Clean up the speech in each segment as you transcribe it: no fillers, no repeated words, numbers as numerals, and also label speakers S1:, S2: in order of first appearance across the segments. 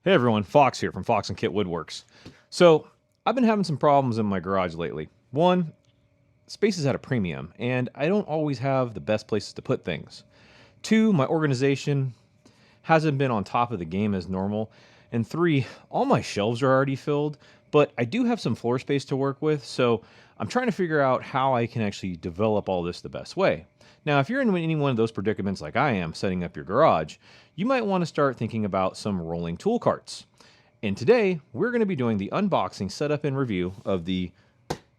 S1: Hey everyone, Fox here from Fox Kit WoodWorks. So, I've been having some problems in my garage lately. One, space is at a premium, and I don't always have the best places to put things. Two, my organization hasn't been on top of the game as normal. And three, all my shelves are already filled, but I do have some floor space to work with, so I'm trying to figure out how I can actually develop all this the best way. Now, if you're in any one of those predicaments like I am, setting up your garage, you might want to start thinking about some rolling tool carts. And today, we're going to be doing the unboxing, setup, and review of the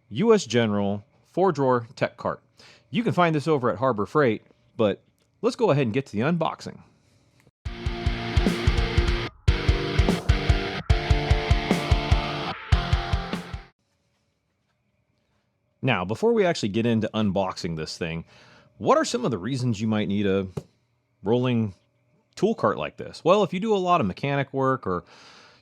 S1: US General 4-drawer tech cart. You can find this over at Harbor Freight, but let's go ahead and get to the unboxing. Now, before we actually get into unboxing this thing, what are some of the reasons you might need a rolling tool cart like this? Well, if you do a lot of mechanic work or,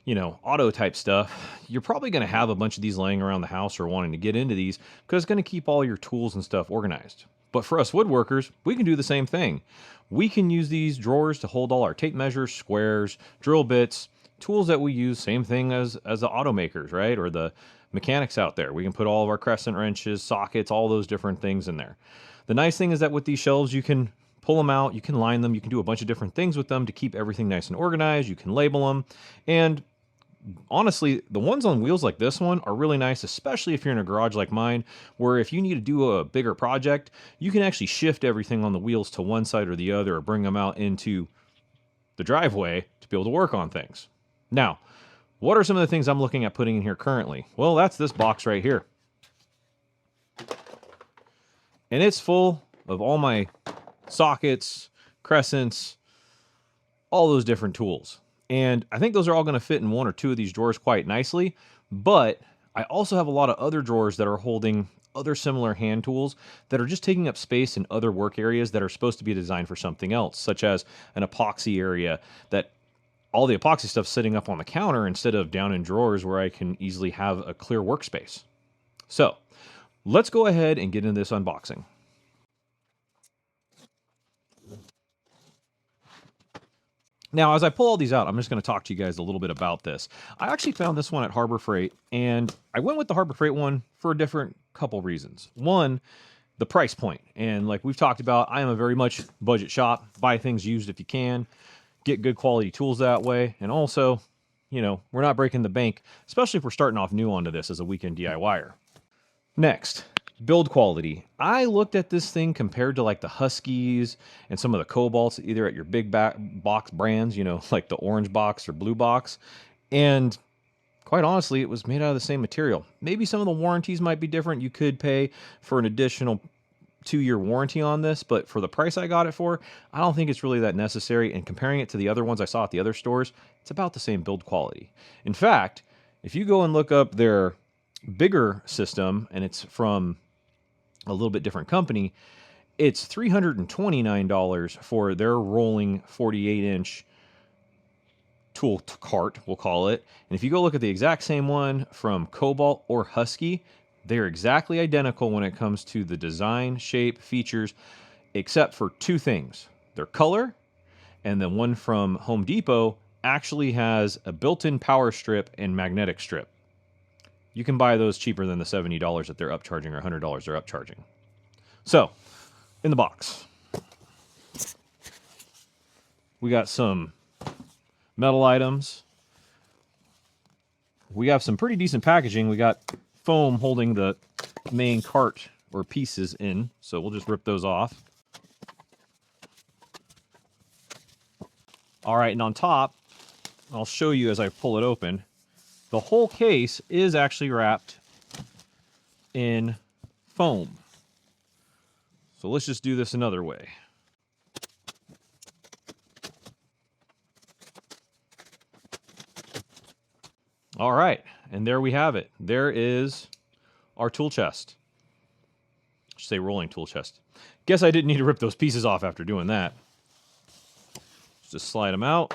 S1: auto type stuff, you're probably going to have a bunch of these laying around the house or wanting to get into these because it's going to keep all your tools and stuff organized. But for us woodworkers, we can do the same thing. We can use these drawers to hold all our tape measures, squares, drill bits, tools that we use, same thing as the automakers, right? Or the mechanics out there. We can put all of our crescent wrenches, sockets, all those different things in there. The nice thing is that with these shelves, you can pull them out, you can line them, you can do a bunch of different things with them to keep everything nice and organized. You can label them. And honestly, the ones on wheels like this one are really nice, especially if you're in a garage like mine, where if you need to do a bigger project, you can actually shift everything on the wheels to one side or the other or bring them out into the driveway to be able to work on things. Now, what are some of the things I'm looking at putting in here currently? Well, that's this box right here. And it's full of all my sockets, crescents, all those different tools. And I think those are all going to fit in one or two of these drawers quite nicely. But I also have a lot of other drawers that are holding other similar hand tools that are just taking up space in other work areas that are supposed to be designed for something else, such as an epoxy area that all the epoxy stuff sitting up on the counter instead of down in drawers where I can easily have a clear workspace. So let's go ahead and get into this unboxing. Now, as I pull all these out, I'm just going to talk to you guys a little bit about this. I actually found this one at Harbor Freight, and I went with the Harbor Freight one for a different couple reasons. One, the price point. And like we've talked about, I am a very much budget shop. Buy things used if you can. Get good quality tools that way. And also, we're not breaking the bank, especially if we're starting off new onto this as a weekend DIYer. Next, build quality. I looked at this thing compared to like the Huskies and some of the Cobalts, either at your big box brands, like the orange box or blue box. And quite honestly, it was made out of the same material. Maybe some of the warranties might be different. You could pay for an additional 2-year warranty on this, but for the price I got it for, I don't think it's really that necessary. And comparing it to the other ones I saw at the other stores, it's about the same build quality. In fact, if you go and look up their bigger system, and it's from a little bit different company, it's $329 for their rolling 48-inch tool cart, we'll call it. And if you go look at the exact same one from Cobalt or Husky, they're exactly identical when it comes to the design, shape, features, except for two things: their color, and the one from Home Depot actually has a built-in power strip and magnetic strip. You can buy those cheaper than the $70 that they're upcharging or $100 they're upcharging. So, in the box, we got some metal items. We have some pretty decent packaging. We got foam holding the main cart or pieces in, so we'll just rip those off. All right, and on top, I'll show you as I pull it open, the whole case is actually wrapped in foam. So let's just do this another way. All right, and there we have it. There is our tool chest. I should say rolling tool chest. Guess I didn't need to rip those pieces off after doing that. Just slide them out.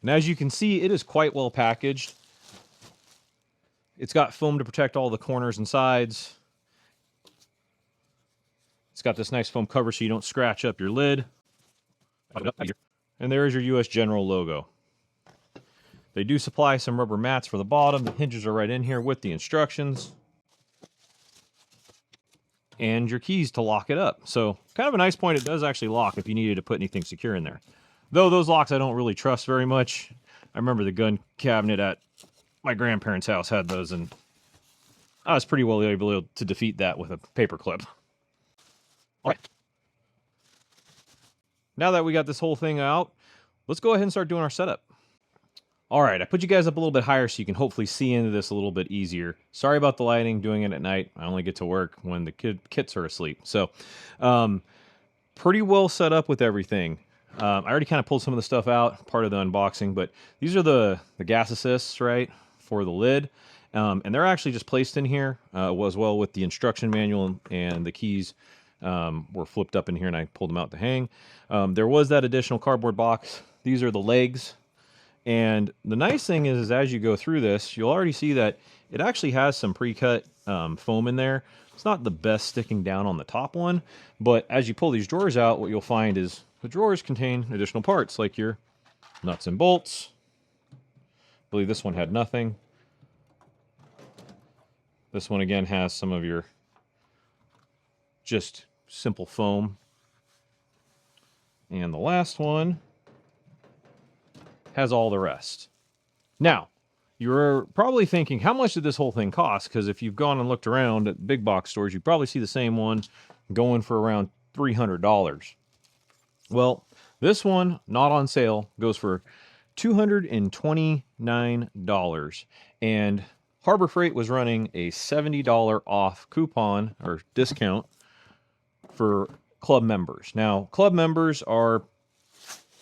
S1: And as you can see, it is quite well packaged. It's got foam to protect all the corners and sides. It's got this nice foam cover so you don't scratch up your lid. And there's your US General logo. They do supply some rubber mats for the bottom. The hinges are right in here with the instructions. And your keys to lock it up. So kind of a nice point, it does actually lock if you needed to put anything secure in there. Though those locks I don't really trust very much. I remember the gun cabinet at my grandparents' house had those, and I was pretty well able to defeat that with a paper clip. All right. Now that we got this whole thing out, let's go ahead and start doing our setup. All right, I put you guys up a little bit higher so you can hopefully see into this a little bit easier. Sorry about the lighting, doing it at night. I only get to work when the kits are asleep. So, pretty well set up with everything. I already kind of pulled some of the stuff out, part of the unboxing, but these are the gas assists, right, for the lid. And they're actually just placed in here, as well with the instruction manual, and the keys were flipped up in here, and I pulled them out to hang. There was that additional cardboard box. These are the legs. And the nice thing is as you go through this, you'll already see that it actually has some pre-cut foam in there. It's not the best sticking down on the top one, but as you pull these drawers out, what you'll find is the drawers contain additional parts like your nuts and bolts. I believe this one had nothing. This one again has some of your just simple foam. And the last one has all the rest. Now, you're probably thinking, how much did this whole thing cost? Because if you've gone and looked around at big box stores, you probably see the same one going for around $300. Well, this one, not on sale, goes for $229. And Harbor Freight was running a $70 off coupon or discount for club members. Now, club members are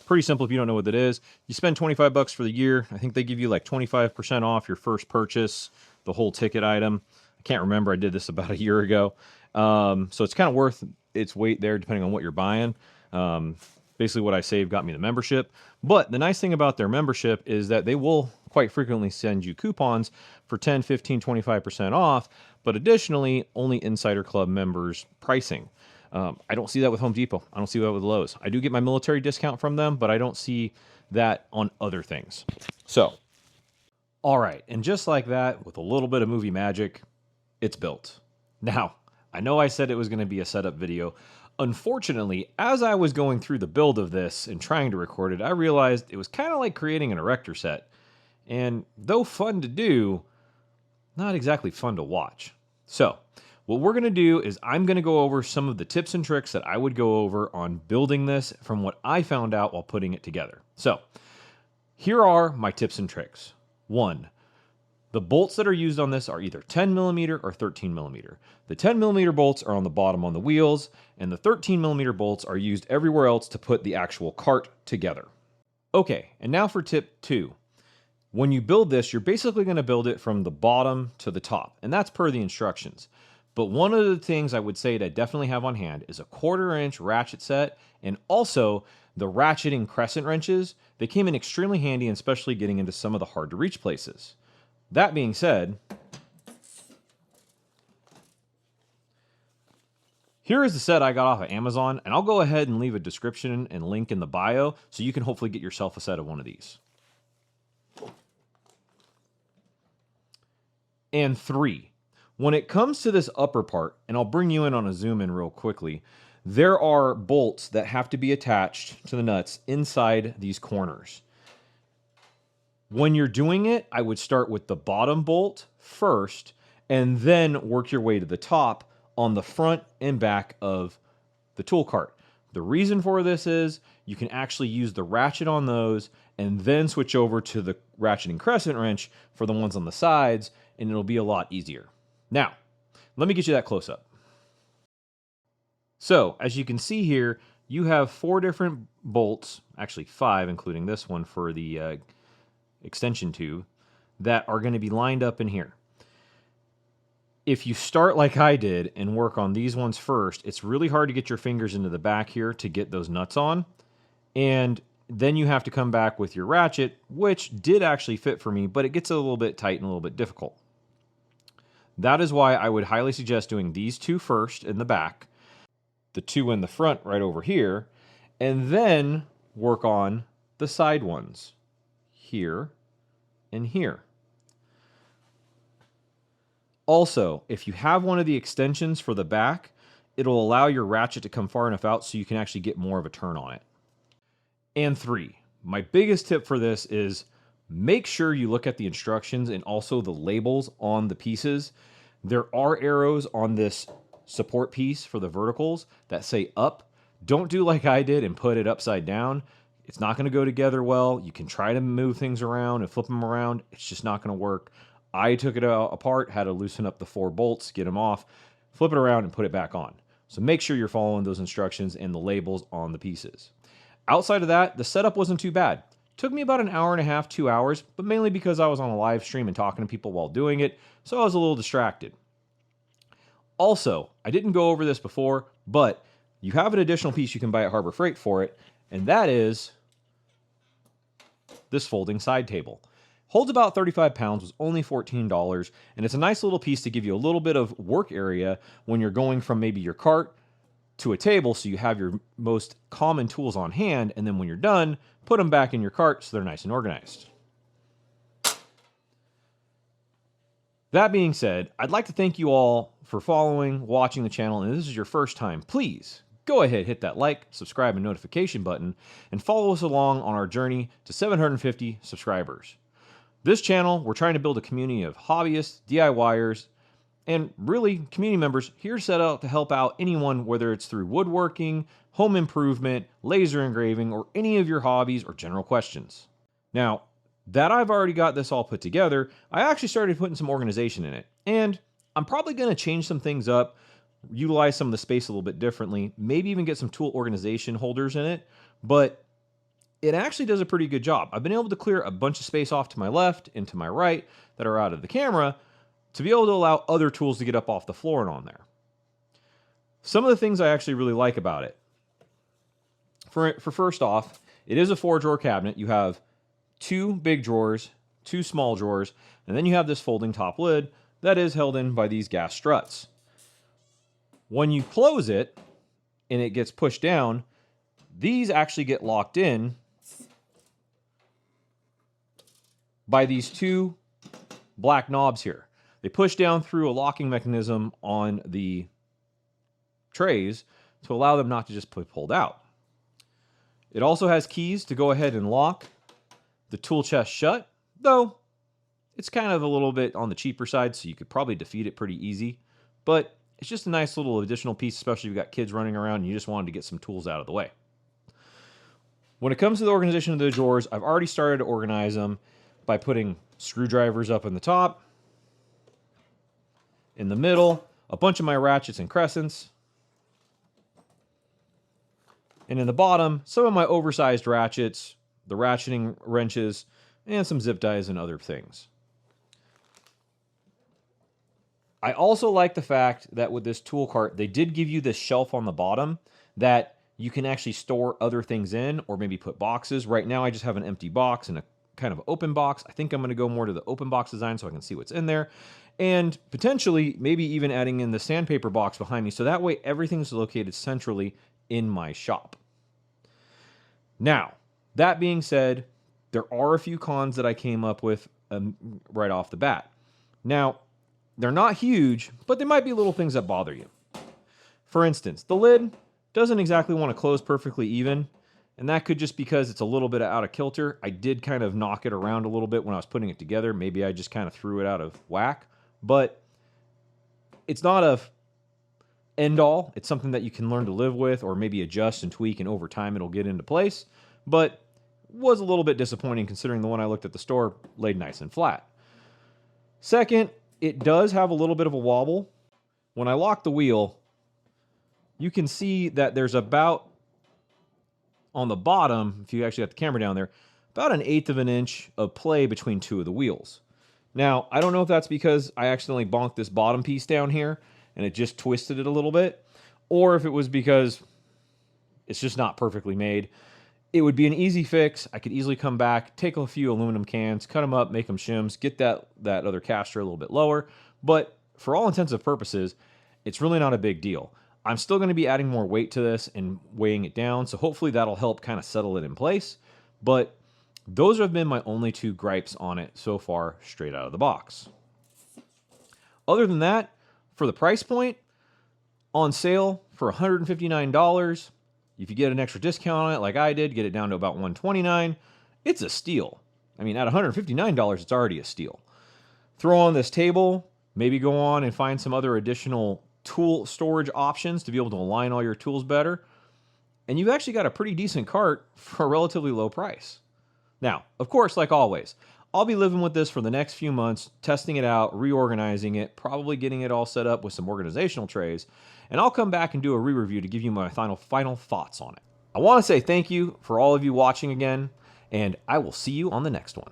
S1: pretty simple if you don't know what that is. You spend 25 bucks for the year. I think they give you like 25% off your first purchase, the whole ticket item. I can't remember. I did this about a year ago. So it's kind of worth its weight there depending on what you're buying. Basically what I saved got me the membership. But the nice thing about their membership is that they will quite frequently send you coupons for 10, 15, 25% off, but additionally, only Insider Club members pricing. I don't see that with Home Depot. I don't see that with Lowe's. I do get my military discount from them, but I don't see that on other things. So, all right. And just like that, with a little bit of movie magic, it's built. Now, I know I said it was going to be a setup video. Unfortunately, as I was going through the build of this and trying to record it, I realized it was kind of like creating an erector set. And though fun to do, not exactly fun to watch. So, what we're going to do is I'm going to go over some of the tips and tricks that I would go over on building this from what I found out while putting it together. So, here are my tips and tricks. 1. The bolts that are used on this are either 10 millimeter or 13 millimeter. The 10 millimeter bolts are on the bottom on the wheels, and the 13 millimeter bolts are used everywhere else to put the actual cart together. Okay, and now for tip 2. When you build this, you're basically going to build it from the bottom to the top, and that's per the instructions. But one of the things I would say to definitely have on hand is a 1/4 inch ratchet set, and also the ratcheting crescent wrenches. They came in extremely handy, especially getting into some of the hard to reach places. That being said, here is the set I got off of Amazon, and I'll go ahead and leave a description and link in the bio so you can hopefully get yourself a set of one of these. And 3. When it comes to this upper part, and I'll bring you in on a zoom in real quickly, there are bolts that have to be attached to the nuts inside these corners. When you're doing it, I would start with the bottom bolt first, and then work your way to the top on the front and back of the tool cart. The reason for this is you can actually use the ratchet on those and then switch over to the ratcheting crescent wrench for the ones on the sides, and it'll be a lot easier. Now, let me get you that close up. So, as you can see here, you have 4 different bolts, actually 5, including this one for the extension tube, that are going to be lined up in here. If you start like I did and work on these ones first, it's really hard to get your fingers into the back here to get those nuts on. And then you have to come back with your ratchet, which did actually fit for me, but it gets a little bit tight and a little bit difficult. That is why I would highly suggest doing these 2 first in the back, the 2 in the front right over here, and then work on the side ones, here and here. Also, if you have one of the extensions for the back, it'll allow your ratchet to come far enough out so you can actually get more of a turn on it. And 3, my biggest tip for this is make sure you look at the instructions and also the labels on the pieces. There are arrows on this support piece for the verticals that say up. Don't do like I did and put it upside down. It's not going to go together well. You can try to move things around and flip them around. It's just not going to work. I took it apart, had to loosen up the 4 bolts, get them off, flip it around, and put it back on. So make sure you're following those instructions and the labels on the pieces. Outside of that, the setup wasn't too bad. Took me about an hour and a half, 2 hours, but mainly because I was on a live stream and talking to people while doing it, so I was a little distracted. Also, I didn't go over this before, but you have an additional piece you can buy at Harbor Freight for it, and that is this folding side table. Holds about 35 pounds, was only $14, and it's a nice little piece to give you a little bit of work area when you're going from maybe your cart to a table, so you have your most common tools on hand, and then when you're done, put them back in your cart so they're nice and organized. That being said, I'd like to thank you all for following, watching the channel, and if this is your first time, please go ahead, hit that like, subscribe, and notification button, and follow us along on our journey to 750 subscribers. This channel, we're trying to build a community of hobbyists, DIYers, and really community members here set out to help out anyone, whether it's through woodworking, home improvement, laser engraving, or any of your hobbies or general questions. Now, that I've already got this all put together, I actually started putting some organization in it. And I'm probably going to change some things up, utilize some of the space a little bit differently, maybe even get some tool organization holders in it, but it actually does a pretty good job. I've been able to clear a bunch of space off to my left and to my right that are out of the camera to be able to allow other tools to get up off the floor and on there. Some of the things I actually really like about it. For first off, it is a 4-drawer cabinet. You have 2 big drawers, 2 small drawers, and then you have this folding top lid that is held in by these gas struts. When you close it and it gets pushed down, these actually get locked in by these 2 black knobs here. They push down through a locking mechanism on the trays to allow them not to just be pulled out. It also has keys to go ahead and lock the tool chest shut, though it's kind of a little bit on the cheaper side, so you could probably defeat it pretty easy. But it's just a nice little additional piece, especially if you've got kids running around and you just wanted to get some tools out of the way. When it comes to the organization of the drawers, I've already started to organize them by putting screwdrivers up in the top, in the middle, a bunch of my ratchets and crescents, and in the bottom, some of my oversized ratchets, the ratcheting wrenches, and some zip ties and other things. I also like the fact that with this tool cart, they did give you this shelf on the bottom that you can actually store other things in or maybe put boxes. Right now, I just have an empty box and a kind of open box. I think I'm going to go more to the open box design so I can see what's in there. And potentially, maybe even adding in the sandpaper box behind me so that way everything's located centrally in my shop. Now, that being said, there are a few cons that I came up with right off the bat. Now, they're not huge, but they might be little things that bother you. For instance, the lid doesn't exactly want to close perfectly even, and that could just because it's a little bit out of kilter. I did kind of knock it around a little bit when I was putting it together. Maybe I just kind of threw it out of whack, but it's not a end all. It's something that you can learn to live with or maybe adjust and tweak, and over time it'll get into place, but was a little bit disappointing considering the one I looked at the store laid nice and flat. Second, it does have a little bit of a wobble. When I lock the wheel, you can see that there's about, on the bottom, if you actually got the camera down there, about 1/8 of an inch of play between 2 of the wheels. Now, I don't know if that's because I accidentally bonked this bottom piece down here and it just twisted it a little bit, or if it was because it's just not perfectly made. It would be an easy fix. I could easily come back, take a few aluminum cans, cut them up, make them shims, get that other caster a little bit lower. But for all intents and purposes, it's really not a big deal. I'm still going to be adding more weight to this and weighing it down, so hopefully that'll help kind of settle it in place. But those have been my only two gripes on it so far, straight out of the box. Other than that, for the price point, on sale for $159, if you get an extra discount on it like I did, get it down to about $129, it's a steal. I mean, at $159, it's already a steal. Throw on this table, maybe go on and find some other additional tool storage options to be able to align all your tools better, and you've actually got a pretty decent cart for a relatively low price. Now, of course, like always, I'll be living with this for the next few months, testing it out, reorganizing it, probably getting it all set up with some organizational trays, and I'll come back and do a re-review to give you my final thoughts on it. I want to say thank you for all of you watching again, and I will see you on the next one.